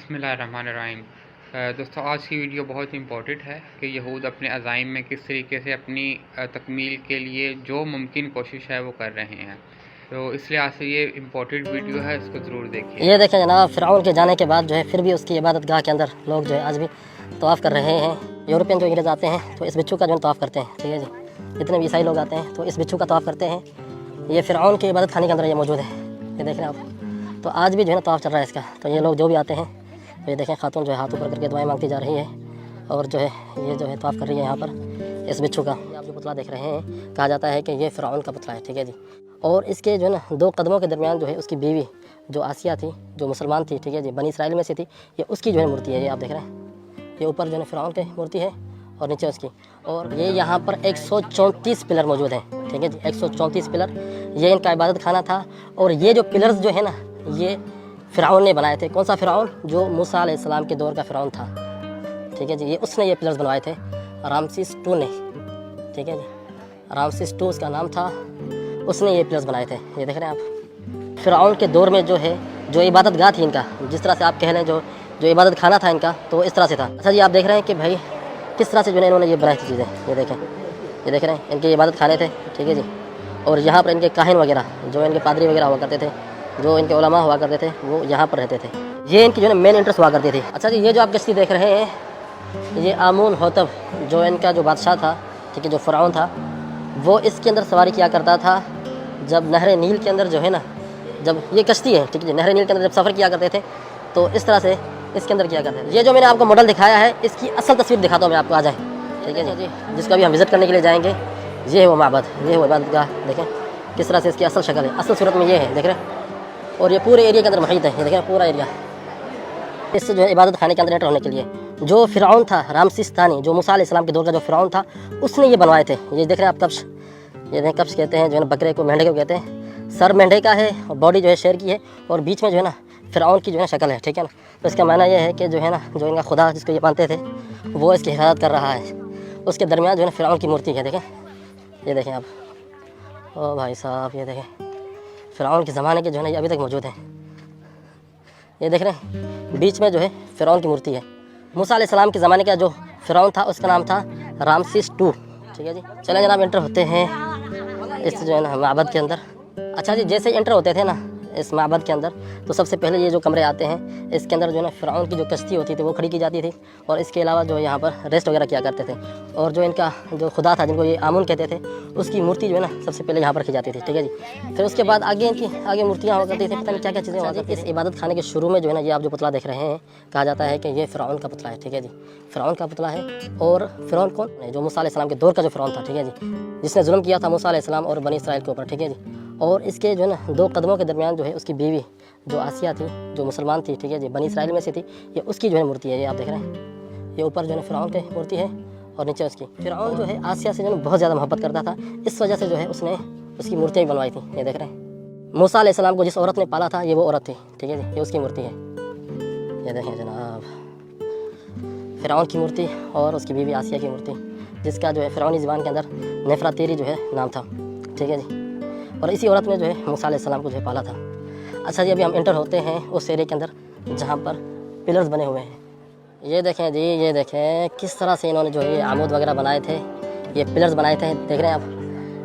बिस्मिल्लाहिर्रहमानिर्रहीम। दोस्तों, आज की वीडियो बहुत इंपॉर्टेंट है कि यहूद अपने अज़ाइम में किस तरीके से अपनी तकमील के लिए जो मुमकिन कोशिश है वो कर रहे हैं। तो इसलिए आज से ये इम्पोर्टेंट वीडियो है, इसको ज़रूर देखिए। ये देखें जनाब, फ़िरऔन के जाने के बाद जो है फिर भी उसकी इबादत गाह के अंदर लोग जो है आज भी तवाफ़ कर रहे हैं। यूरोपियन जो अंग्रेज़ आते हैं तो इस बिच्छू का जो है तवाफ़ करते हैं। ठीक है जी, जितने भी ईसाई लोग आते हैं तो इस बिच्छू का तवाफ़ करते हैं। ये फ़िरऔन के इबादत खाने के अंदर ये मौजूद है, ये देख रहे हैं आप। तो आज भी जो है ना तवाफ़ चल रहा है इसका। तो ये लोग जो भी आते हैं तो ये देखें, खातून जो है हाथ ऊपर करके दुआएं मांगती जा रही है और जो है ये जो है तवाफ़ कर रही है यहाँ पर इस बिच्छू का। आप जो पुतला देख रहे हैं, कहा जाता है कि ये फ़िरऔन का पुतला है। ठीक है जी। और इसके जो है ना 2 कदमों के दरमियान जो है उसकी बीवी जो आसिया थी, जो मुसलमान थी, ठीक है जी, बनी इसराइल में से थी, ये उसकी जो है मूर्ति है। ये आप देख रहे हैं, ये ऊपर जो है फ़िरऔन की मूर्ति है और नीचे उसकी। और ये यहाँ पर 134 पिलर मौजूद हैं। ठीक है जी, 134 पिलर, ये इनका इबादत खाना था। और ये जो पिलर्स जो है ना, ये फ़िरऔन ने बनाए थे। कौन सा फ़िरऔन? जो मूसा अलैहिस्सलाम के दौर का फ़िरऔन था। ठीक है जी, ये उसने ये पिलर्स बनवाए थे, रामसीस II ने। ठीक है जी, रामसीस II उसका नाम था, उसने ये पिलर्स बनाए थे। ये देख रहे हैं आप। फ़िरऔन के दौर में जो है जो इबादत गाह थी इनका, जिस तरह से आप कह लें जो इबादत खाना था इनका, तो इस तरह से था। अच्छा जी, आप देख रहे हैं कि भाई किस तरह से जो है इन्होंने ये बनाई थी चीज़ें। ये देखें, ये देख रहे हैं, इनके इबादत खाने थे। ठीक है जी। और यहाँ पर इनके काहिन वगैरह, जो इनके पादरी वगैरह हुआ करते थे, जो इनके उलमा हुआ करते थे, वो यहाँ पर रहते थे। ये इनकी जो है मेन इंटरेस्ट हुआ करती थी। अच्छा जी, ये जो आप कश्ती देख रहे हैं, ये आमून होतब जो इनका जो बादशाह था, ठीक है, जो फ़िरऔन था, वो इसके अंदर सवारी किया करता था। जब नहर नील के अंदर जो है ना, जब ये कश्ती है, ठीक है, नहर नील के अंदर जब सफ़र किया करते थे तो इस तरह से इसके अंदर किया करते थे। ये जो मैंने आपको मॉडल दिखाया है, इसकी असल तस्वीर दिखाता हूँ मैं आपको, आ जाए। ठीक है जी, जिसको अभी हम विज़िट करने के लिए जाएंगे। ये है वो माबद, ये है वो इबादत गाह। देखें किस तरह से इसकी असल शक्ल है, असल सूरत में ये है, देख रहे हैं। और ये पूरे एरिया के अंदर मुहित है, ये देखें पूरा एरिया। इससे जो है इबादत खाने के अंदर एंटर होने के लिए जो फ़िरऔन था, रामसीस II, जो मूसा अलैहिस्सलाम के दौर का जो फ़िरऔन था, उसने ये बनवाए थे। ये देख रहे हैं आप, कब्श। ये देखें, कब्श कहते हैं जो है ना बकरे को, मेंढे को कहते हैं। सर मेंढे का है और बॉडी जो है शेर की है, और बीच में जो है ना फ़िरऔन की जो है शक्ल है। ठीक है ना। तो इसका माना यह है कि जो है ना, जो इनका खुदा जिसको ये मानते थे, वो इसकी हिफाजत कर रहा है। उसके दरमियान जो है ना फ़िरऔन की मूर्ति है। देखें, ये देखें आप। ओ भाई साहब, ये देखें, फ़िरऔन के ज़माने के जो है ना ये अभी तक मौजूद हैं। ये देख रहे हैं, बीच में जो है फ़िरऔन की मूर्ति है। मूसा अलैहिस्सलाम के ज़माने का जो फ़िरऔन था, उसका नाम था रामसीस II। ठीक है जी। चलें जनाब, एंटर होते हैं इस जो है ना माबद के अंदर। अच्छा जी, जैसे एंटर होते थे ना इस माबद के अंदर, तो सबसे पहले ये जो कमरे आते हैं, इसके अंदर जो है ना फ़िरऔन की जो कश्ती होती थी वो खड़ी की जाती थी। और इसके अलावा जो यहाँ पर रेस्ट वगैरह किया करते थे। और जो इनका जो खुदा था, जिनको ये आमून कहते थे, उसकी मूर्ति जो है ना सबसे पहले यहाँ पर रखी जाती थी। ठीक है जी। फिर उसके बाद आगे इनकी आगे मूर्तियाँ हुआ करती थी, पता नहीं क्या क्या चीज़ें हुआ करती थी। इस इबादत खाने के शुरू में जो है ना, ये आप जो पुतला देख रहे हैं, कहा जाता है कि ये फ़िरऔन का पुतला है। ठीक है जी, फ़िरऔन का पुतला है। और फ़िरऔन कौन? जो मूसा अलैहिस्सलाम के दौर का जो फ़िरऔन था, ठीक है जी, जिसने जुल्म किया था मूसा अलैहिस्सलाम और बनी इसराइल के ऊपर। ठीक है जी। और इसके जो है ना 2 कदमों के दरमियान जो है उसकी बीवी जो आसिया थी, जो मुसलमान थी, ठीक है जी, बनी इसराइल में से थी, ये उसकी जो है मूर्ति है। ये आप देख रहे हैं, ये ऊपर जो है फ़िरऔन की मूर्ति है और नीचे उसकी। फ़िरऔन जो है आसिया से जो है बहुत ज़्यादा मोहब्बत करता था, इस वजह से जो है उसने उसकी मूर्तियाँ भी बनवाई थी। ये देख रहे हैं, मूसा अलैहिस्सलाम को जिस औरत ने पाला था, ये वो औरत थी। ठीक है जी, ये उसकी मूर्ति है। ये देखें जनाब, फ़िरऔन की मूर्ति और उसकी बीवी आसिया की मूर्ति, जिसका जो है फ़िरऔनी ज़बान के अंदर नेफरातेरी जो है नाम था। ठीक है जी। और इसी औरत ने जो है मूसा अलैहिस्सलाम को जो है पाला था। अच्छा जी, अभी हम एंटर होते हैं उस एरिया के अंदर जहाँ पर पिलर्स बने हुए हैं। ये देखें जी, ये देखें किस तरह से इन्होंने जो है ये आमूद वगैरह बनाए थे, ये पिलर्स बनाए थे। देख रहे हैं आप,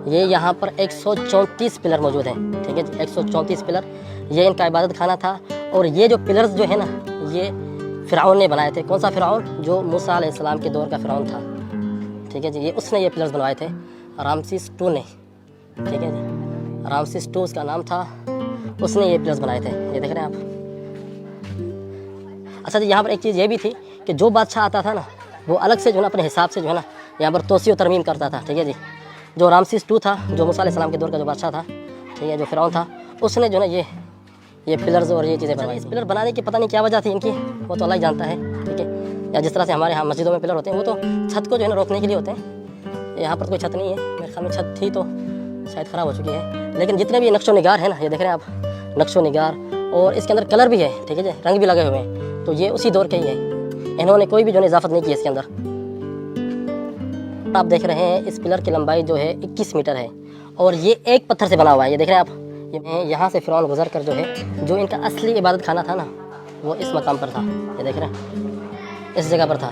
ये यहाँ पर 134 पिलर मौजूद हैं। ठीक है जी, 134 पिलर, ये इनका इबादत खाना था। और ये जो पिलर्स जो है ना, ये फ़िरऔन ने बनाए थे। कौन सा फ़िरऔन? जो मूसा अलैहिस्सलाम के दौर का फ़िरऔन था। ठीक है जी, ये उसने ये पिलर्स बनवाए थे, रामसीस II ने। ठीक है जी, रामसीस II उसका नाम था, उसने ये पिलर्स बनाए थे। ये देख रहे हैं आप। अच्छा जी, यहाँ पर एक चीज़ ये भी थी कि जो बादशाह आता था ना, वो अलग से जो है ना अपने हिसाब से जो है ना यहाँ पर तोसी और तरमीम करता था। ठीक है जी। जो रामसीस II था, जो मूसा अलैहिस्सलाम के दौर का जो बादशाह था, ठीक है, जो फ़िरऔन था, उसने जो है ना ये पिलर्स और ये चीज़ें बनवाई। इस पिलर बनाने की पता नहीं क्या वजह थी इनकी, वो तो अल्लाह ही जानता है। ठीक है, या जिस तरह से हमारे यहाँ मस्जिदों में पिलर होते हैं, वो तो छत को जो है ना रोकने के लिए होते हैं। यहाँ पर तो कोई छत नहीं है, मेरे ख्याल में छत थी तो शायद ख़राब हो चुकी है। लेकिन जितने भी नक्शो निगार है ना, ये देख रहे हैं आप, नक्शो निगार, और इसके अंदर कलर भी है। ठीक है जी, रंग भी लगे हुए हैं, तो ये उसी दौर के ही है। इन्होंने कोई भी जो है इजाफत नहीं की इसके अंदर। आप देख रहे हैं इस पिलर की लंबाई जो है 21 मीटर है, और ये एक पत्थर से बना हुआ है। ये देख रहे हैं आप, यहाँ से फ़िरऔन गुजर कर जो है, जो इनका असली इबादत खाना था ना, वो इस मकाम पर था। ये देख रहे हैं, इस जगह पर था।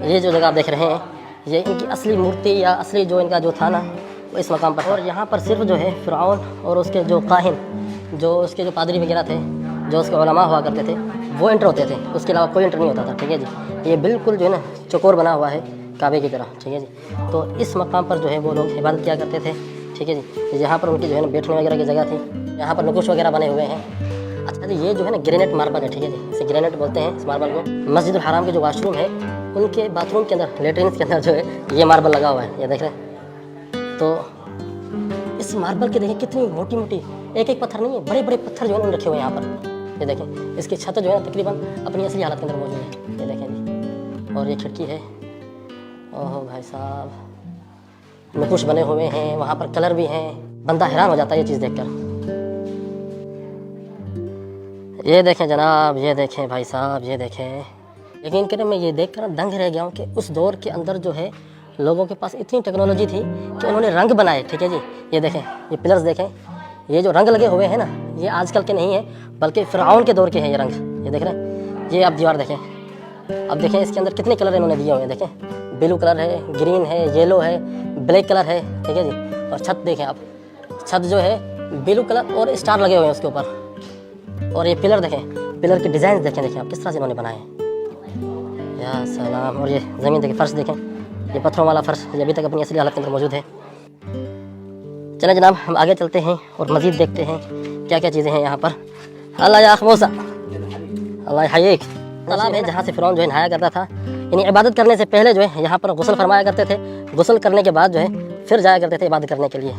ये जो जगह आप देख रहे हैं, ये इनकी असली मूर्ति या असली जो इनका जो था ना, वो इस मकाम पर। और यहाँ पर सिर्फ जो है फ़िरऔन और उसके जो काहिन, जो उसके जो पादरी वगैरह थे, जो उसके उलमा हुआ करते थे, वो एंटर होते थे। उसके अलावा कोई एंटर नहीं होता था। ठीक है जी। ये बिल्कुल जो है ना चौकोर बना हुआ है काबे की तरह। ठीक है जी। तो इस मकाम पर जो है वो लोग इबादत किया करते थे। ठीक है जी। यहाँ पर उनकी जो है ना बैठने वगैरह की जगह थी। यहाँ पर नकुश वगैरह बने हुए हैं। अच्छा जी, ये जो है ना ग्रेनाइट मार्बल है। ठीक है जी। इसे ग्रेनाइट बोलते हैं इस मार्बल को। मस्जिदुल हराम के जो वाशरूम है, उनके बाथरूम के अंदर, लेटरिन के अंदर जो है ये मार्बल लगा हुआ है। ये देख रहे हैं। तो इस मार्बल के देखें कितनी मोटी मोटी, एक एक पत्थर नहीं है, बड़े बड़े पत्थर जो है उन्होंने रखे हुए हैं यहाँ पर। ये देखें, इसकी छत जो है ना तकरीबन अपनी असली हालत के अंदर मौजूद है। ये देखें जी। और ये खिड़की है। ओहो भाई साहब, नकुश बने हुए हैं, वहाँ पर कलर भी हैं। बंदा हैरान हो जाता है ये चीज़ देखकर। ये देखें जनाब, ये देखें भाई साहब, ये देखें। यकीन करें, मैं ये देखकर दंग रह गया हूँ कि उस दौर के अंदर जो है लोगों के पास इतनी टेक्नोलॉजी थी कि उन्होंने रंग बनाए। ठीक है जी। ये देखें, ये पिलर्स देखें, ये जो रंग लगे हुए हैं ना, ये आजकल के नहीं है, बल्कि फ़िरऔन के दौर के हैं ये रंग। ये देख रहे हैं। ये आप दीवार देखें, अब देखें इसके अंदर कितने कलर इन्होंने दिए हुए हैं। देखें, ब्लू कलर है, ग्रीन है, येलो है, ब्लैक कलर है। ठीक है जी। और छत देखें आप, छत जो है ब्लू कलर और स्टार लगे हुए हैं उसके ऊपर। और ये पिलर देखें, पिलर के डिज़ाइन देखें आप किस तरह से इन्होंने बनाए हैं। या सलाम। और ये ज़मीन देखें, फर्श देखें, ये पत्थरों वाला फर्श, ये अभी तक अपनी असली हालत के अंदर मौजूद है। चलें जनाब, हम आगे चलते हैं और मज़ीद देखते हैं क्या क्या चीज़ें हैं यहाँ पर। अल्लाह या खमोसा, अल्लाह हयेक। तालाब है जहाँ से फ़िरऔन जो है नहाया करता था। यानी इबादत करने से पहले जो है यहाँ पर गुस्ल फरमाया करते थे। गुस्ल करने के बाद जो है फिर जाया करते थे इबादत करने के लिए।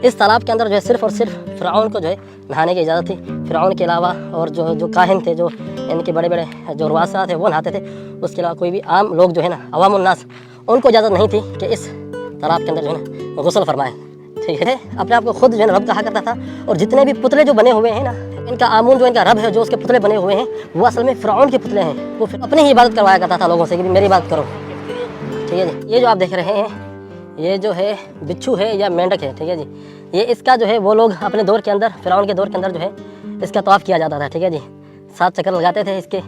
इस तालाब के अंदर जो है सिर्फ़ और सिर्फ फ़िरऔन को जो है नहाने की इजाज़त थी। फ़िरऔन के अलावा और जो काहिन थे, जो इनके बड़े बड़े जो रुआसा थे, वो नहाते थे। उसके अलावा कोई भी आम लोग जो है ना, अवामुन्नास, उनको इजाज़त नहीं थी कि इस तालाब के अंदर जो है ना गुस्ल फरमाएँ। ठीक है। अपने आप को खुद जो है ना रब कहा करता था। और जितने भी पुतले जो बने हुए हैं ना, इनका आमून जो इनका रब है, जो उसके पुतले बने हुए हैं, वो असल में फ़िरऔन के पुतले हैं। वो फिर अपनी ही इबादत करवाया करता था लोगों से कि मेरी इबादत करो। ठीक है जी। ये जो आप देख रहे हैं, ये जो है बिच्छू है या मेंढक है। ठीक है जी। ये इसका जो है वो लोग अपने दौर के अंदर, फ़िरऔन के दौर के अंदर जो है इसका तवाफ़ किया जाता था। ठीक है जी। 7 चक्कर लगाते थे इसके।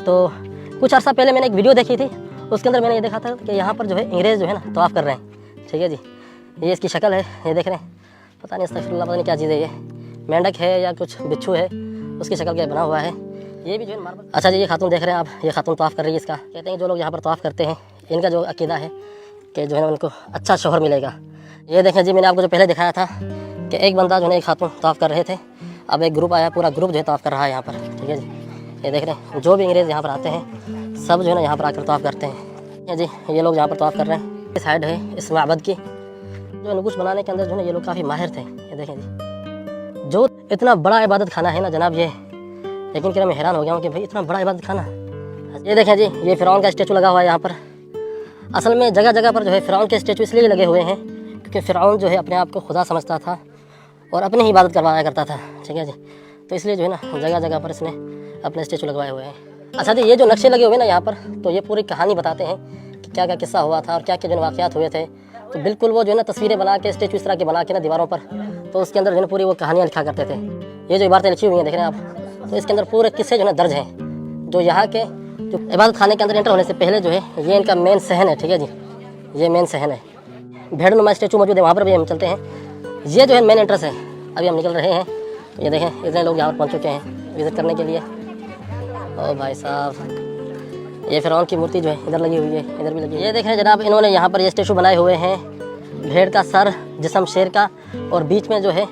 तो कुछ अर्सा पहले मैंने एक वीडियो देखी थी, उसके अंदर मैंने ये देखा था कि यहाँ पर जो है अंग्रेज़ जो है ना तवाफ़ कर रहे हैं। ठीक है जी। ये इसकी शक्ल है, ये देख रहे हैं। पता नहीं अस्तगफिरुल्लाह, पता नहीं क्या चीज़ है ये, मेंढक है या कुछ बिच्छू है, उसकी शक्ल के बना हुआ है। ये भी जो है मार्बल। अच्छा जी, ये खातून देख रहे हैं आप, ये खातून तवाफ़ कर रही है इसका। कहते हैं जो लोग यहाँ पर तवाफ़ करते हैं, इनका जो अकीदा है कि जो है ना उनको अच्छा शोहर मिलेगा। ये देखें जी, मैंने आपको जो पहले दिखाया था कि एक बंदा जो है एक खातून तवाफ़ कर रहे थे, अब एक ग्रुप आया, पूरा ग्रुप जो है तवाफ़ कर रहा है यहाँ पर। ठीक है जी। ये देख रहे हैं, जो भी अंग्रेज़ यहाँ पर आते हैं सब जो है ना यहाँ पर आकर तवाफ़ करते हैं। जी, ये लोग यहाँ पर तवाफ़ कर रहे हैं। इस साइड है इस माबद की, जो नकुश बनाने के अंदर जो है ये लोग काफ़ी माहिर थे। ये देखें जी, जो इतना बड़ा इबादत खाना है ना जनाब, ये लेकिन कि मैं हैरान हो गया हूँ कि भाई इतना बड़ा इबादत खाना। ये देखें जी, ये फ़िरऔन का स्टैचू लगा हुआ है यहाँ पर। असल में जगह जगह पर जो है फ़िरऔन के स्टैचू इसलिए लगे हुए हैं क्योंकि फ़िरऔन जो है अपने आप को खुदा समझता था और अपनी ही इबादत करवाया करता था। ठीक है जी। तो इसलिए जो है ना जगह जगह पर इसने अपने स्टैचू लगवाए हुए हैं। अच्छा जी, ये जो नक्शे लगे हुए हैं ना यहाँ पर, तो ये पूरी कहानी बताते हैं कि क्या क्या किस्सा हुआ था और क्या क्या जो वाक़यात हुए थे। तो बिल्कुल वो जो है ना तस्वीरें बना के, स्टैचू इस तरह के बना के ना दीवारों पर, तो उसके अंदर जो है ना पूरी वो कहानियाँ लिखा करते थे। ये जो इबारतें लिखी हुई हैं देख रहे हैं आप, तो इसके अंदर पूरे किस्से जो है ना दर्ज हैं। जो यहाँ के जो इबादत खाने के अंदर एंटर होने से पहले जो है ये इनका मेन सहन है। ठीक है जी। ये मेन सहन है, भेड़ नुमा स्टैचू मौजूद है, वहाँ पर भी हम चलते हैं। ये जो है मेन एंट्रेंस है। अभी हम निकल रहे हैं। ये देखें, इतने लोग यहाँ पर पहुँच चुके हैं विज़िट करने के लिए। ओ भाई साहब, ये फ़िरऔन की मूर्ति जो है इधर लगी हुई है, इधर भी लगी है। ये देखें जनाब, इन्होंने यहाँ पर ये स्टैचू बनाए हुए हैं, भेड़ का सर, जिस्म शेर का, और बीच में जो है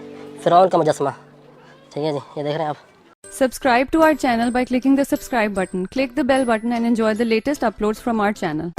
फ़िरऔन का मुजस्मा। ठीक है जी। ये देख रहे हैं आप। Subscribe to our channel by clicking the subscribe button. Click the bell button and enjoy the latest uploads from our channel.